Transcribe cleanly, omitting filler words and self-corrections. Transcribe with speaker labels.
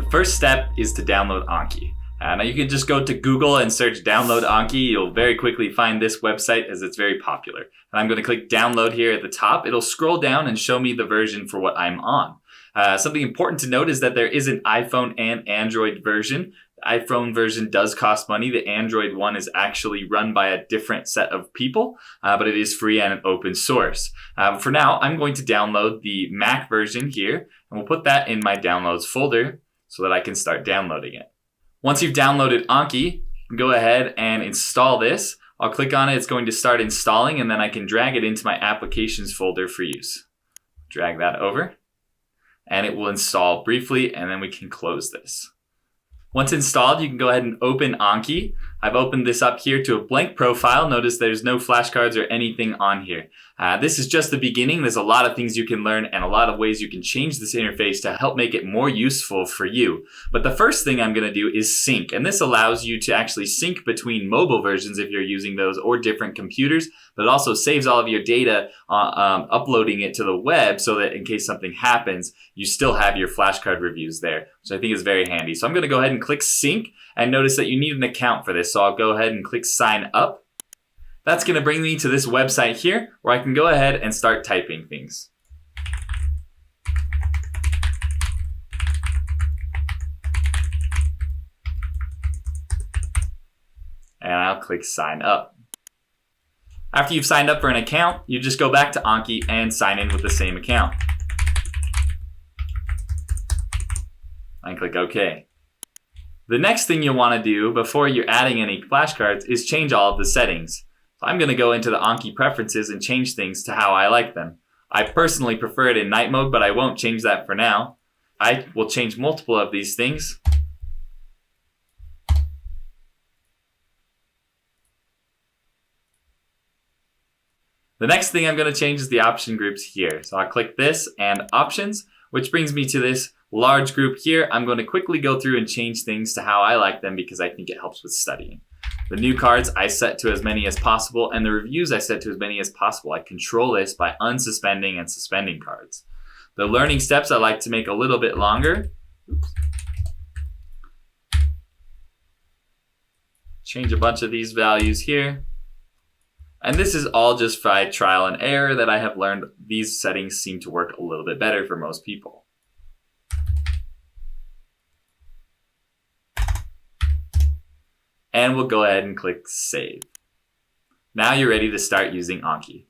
Speaker 1: The first step is to download Anki. Now you can just go to Google and search download Anki. You'll very quickly find this website as it's very popular. And I'm going to click download here at the top. It'll scroll down and show me the version for what I'm on. Something important to note is that there is an iPhone and Android version. The iPhone version does cost money. The Android one is actually run by a different set of people, but it is free and open source. For now, I'm going to download the Mac version here, and we'll put that in my downloads folder so that I can start downloading it. Once you've downloaded Anki, you can go ahead and install this. I'll click on it, it's going to start installing, and then I can drag it into my applications folder for use. Drag that over, and it will install briefly, and then we can close this. Once installed, you can go ahead and open Anki. I've opened this up here to a blank profile. Notice there's no flashcards or anything on here. This is just the beginning. There's a lot of things you can learn and a lot of ways you can change this interface to help make it more useful for you. But the first thing I'm going to do is sync. And this allows you to actually sync between mobile versions if you're using those or different computers. But it also saves all of your data uploading it to the web so that in case something happens, you still have your flashcard reviews there, which I think is very handy. So I'm going to go ahead and click sync, and notice that you need an account for this. So I'll go ahead and click sign up. That's going to bring me to this website here where I can go ahead and start typing things. And I'll click sign up. After you've signed up for an account, you just go back to Anki and sign in with the same account. And click OK. The next thing you'll want to do before you're adding any flashcards is change all of the settings. So I'm going to go into the Anki preferences and change things to how I like them. I personally prefer it in night mode, but I won't change that for now. I will change multiple of these things. The next thing I'm going to change is the option groups here. So I'll click this and options, which brings me to this large group here. I'm going to quickly go through and change things to how I like them because I think it helps with studying. The new cards I set to as many as possible, and the reviews I set to as many as possible. I control this by unsuspending and suspending cards. The learning steps I like to make a little bit longer. Oops. Change a bunch of these values here. And this is all just by trial and error that I have learned these settings seem to work a little bit better for most people. And we'll go ahead and click save. Now you're ready to start using Anki.